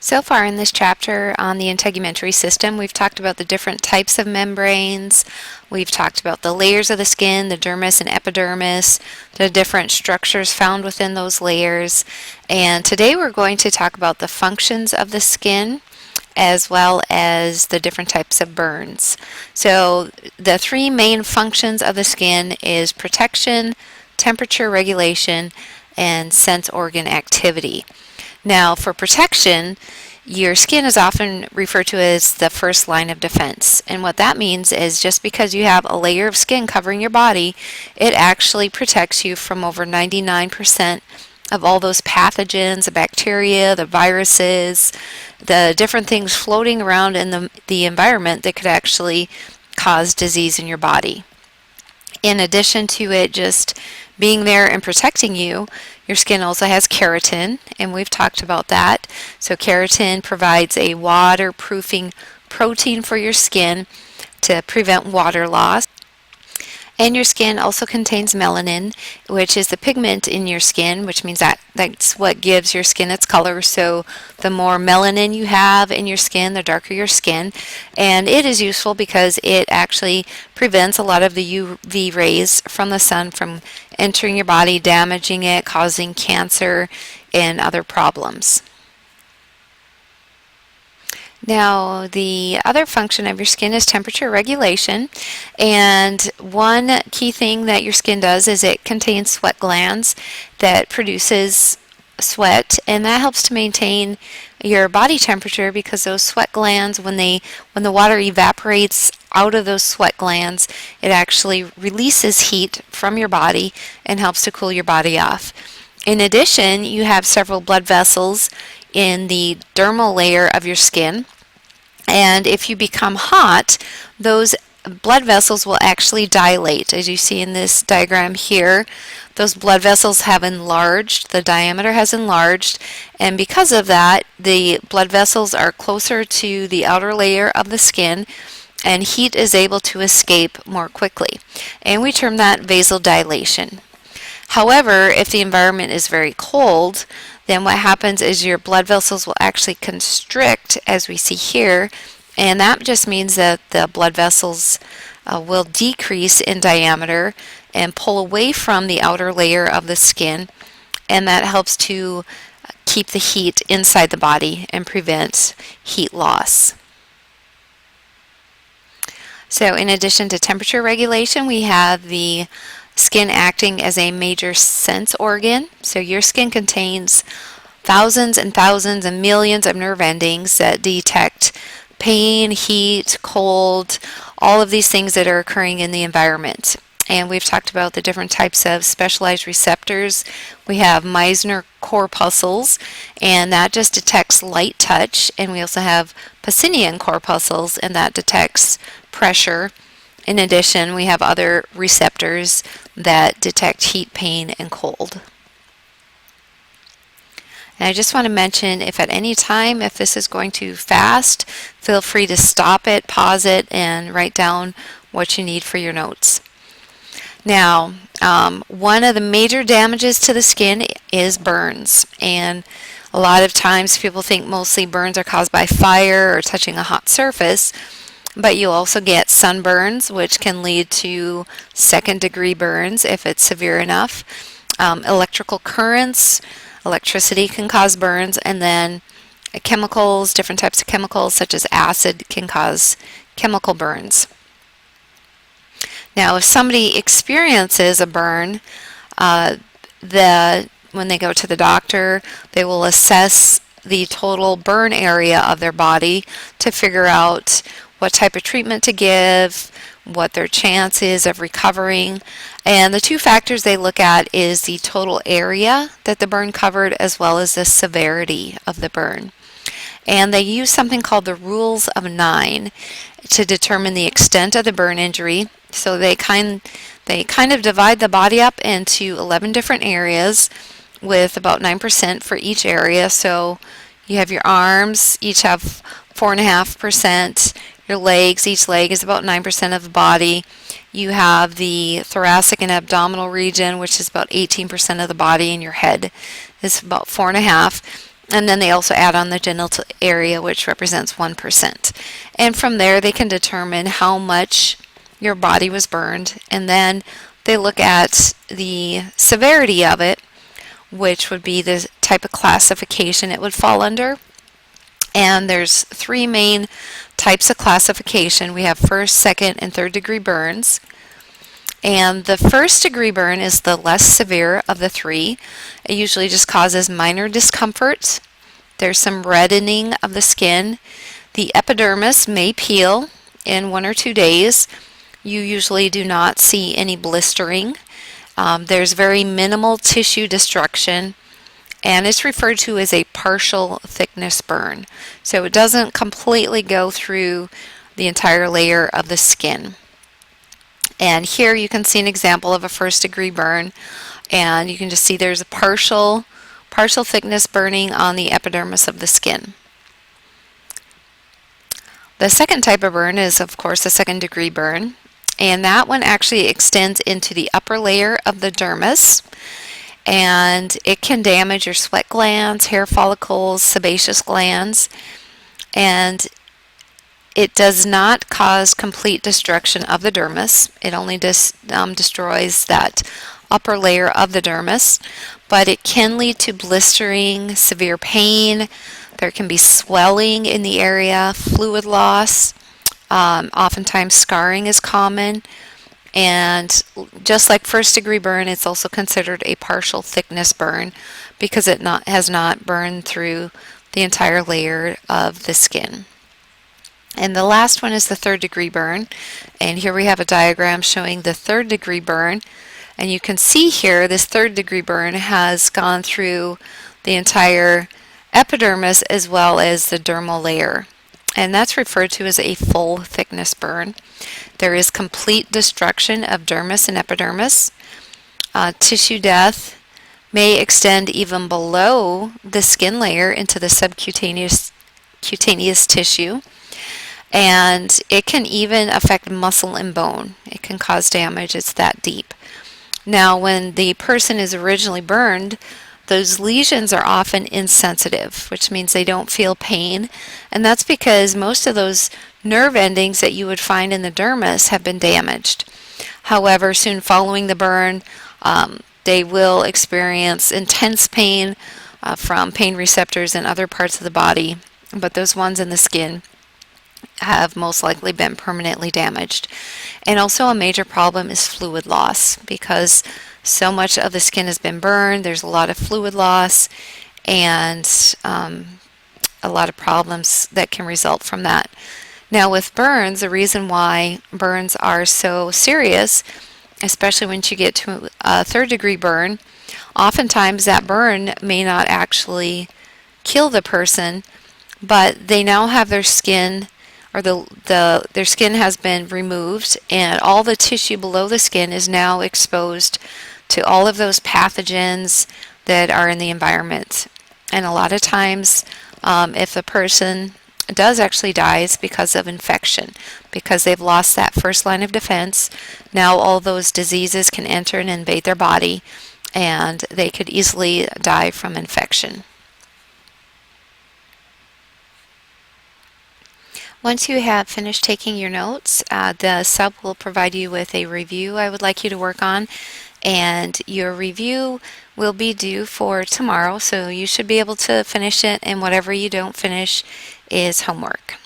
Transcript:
So far in this chapter on the integumentary system, we've talked about the different types of membranes. We've talked about the layers of the skin, the dermis and epidermis, the different structures found within those layers. And today we're going to talk about the functions of the skin as well as the different types of burns. So the three main functions of the skin is protection, temperature regulation, and sense organ activity. Now, for protection, your skin is often referred to as the first line of defense. And what that means is just because you have a layer of skin covering your body, it actually protects you from over 99% of all those pathogens, the bacteria, the viruses, the different things floating around in the environment that could actually cause disease in your body. In addition to it just being there and protecting you, your skin also has keratin, and we've talked about that. So keratin provides a waterproofing protein for your skin to prevent water loss. And your skin also contains melanin, which is the pigment in your skin, which means that's what gives your skin its color. So the more melanin you have in your skin, the darker your skin. And it is useful because it actually prevents a lot of the UV rays from the sun from entering your body, damaging it, causing cancer and other problems. Now, the other function of your skin is temperature regulation, and one key thing that your skin does is it contains sweat glands that produces sweat, and that helps to maintain your body temperature because those sweat glands, when the water evaporates out of those sweat glands, it actually releases heat from your body and helps to cool your body off. In addition, you have several blood vessels in the dermal layer of your skin, and if you become hot, those blood vessels will actually dilate. As you see in this diagram here, those blood vessels have enlarged, the diameter has enlarged, and because of that, the blood vessels are closer to the outer layer of the skin, and heat is able to escape more quickly. And we term that vasodilation. However, if the environment is very cold, then what happens is your blood vessels will actually constrict, as we see here, and that just means that the blood vessels will decrease in diameter and pull away from the outer layer of the skin, and that helps to keep the heat inside the body and prevent heat loss. So in addition to temperature regulation, we have the skin acting as a major sense organ. So your skin contains thousands and thousands and millions of nerve endings that detect pain, heat, cold, all of these things that are occurring in the environment. And we've talked about the different types of specialized receptors. We have Meissner corpuscles, and that just detects light touch. And we also have Pacinian corpuscles, and that detects pressure. In addition, we have other receptors that detect heat, pain, and cold. And I just want to mention, if at any time, if this is going too fast, feel free to stop it, pause it, and write down what you need for your notes. Now, one of the major damages to the skin is burns. And a lot of times people think mostly burns are caused by fire or touching a hot surface. But you also get sunburns, which can lead to second-degree burns if it's severe enough. Electrical currents, electricity can cause burns, and then chemicals, different types of chemicals such as acid can cause chemical burns. Now, if somebody experiences a burn, when they go to the doctor, they will assess the total burn area of their body to figure out what type of treatment to give, what their chance is of recovering. And the two factors they look at is the total area that the burn covered as well as the severity of the burn. And they use something called the rules of 9 to determine the extent of the burn injury. So they kind of divide the body up into 11 different areas with about 9% for each area. So you have your arms, each have 4.5%. Your legs, each leg is about 9% of the body. You have the thoracic and abdominal region, which is about 18% of the body, and your head is about 4.5%. And then they also add on the genital area, which represents 1%. And from there, they can determine how much your body was burned. And then they look at the severity of it, which would be the type of classification it would fall under. And there's three main types of classification. We have first, second, and third degree burns. And the first degree burn is the less severe of the three. It usually just causes minor discomfort. There's some reddening of the skin. The epidermis may peel in 1 or 2 days. You usually do not see any blistering. There's very minimal tissue destruction, and it's referred to as a partial thickness burn. So it doesn't completely go through the entire layer of the skin. And here you can see an example of a first degree burn, and you can just see there's a partial thickness burning on the epidermis of the skin. The second type of burn is, of course, a second degree burn, and that one actually extends into the upper layer of the dermis, and it can damage your sweat glands, hair follicles, sebaceous glands, and it does not cause complete destruction of the dermis. It only destroys that upper layer of the dermis, but it can lead to blistering, severe pain. There can be swelling in the area, fluid loss. Oftentimes scarring is common. And just like first degree burn, it's also considered a partial thickness burn because it has not burned through the entire layer of the skin. And the last one is the third degree burn. And here we have a diagram showing the third degree burn. And you can see here this third degree burn has gone through the entire epidermis as well as the dermal layer. And that's referred to as a full thickness burn. There is complete destruction of dermis and epidermis. Tissue death may extend even below the skin layer into the subcutaneous tissue. And it can even affect muscle and bone. It can cause damage. It's that deep. Now, when the person is originally burned, those lesions are often insensitive, which means they don't feel pain. And that's because most of those nerve endings that you would find in the dermis have been damaged. However, soon following the burn, they will experience intense pain from pain receptors in other parts of the body, but those ones in the skin have most likely been permanently damaged. And also a major problem is fluid loss because so much of the skin has been burned. There's a lot of fluid loss and a lot of problems that can result from that. Now with burns, the reason why burns are so serious, especially once you get to a third degree burn, oftentimes that burn may not actually kill the person, but they now have their skin or their skin has been removed and all the tissue below the skin is now exposed to all of those pathogens that are in the environment. And a lot of times if the person does actually die, it's because of infection, because they've lost that first line of defense. Now all those diseases can enter and invade their body and they could easily die from infection. Once you have finished taking your notes, the sub will provide you with a review I would like you to work on, and your review will be due for tomorrow, so you should be able to finish it, and whatever you don't finish is homework.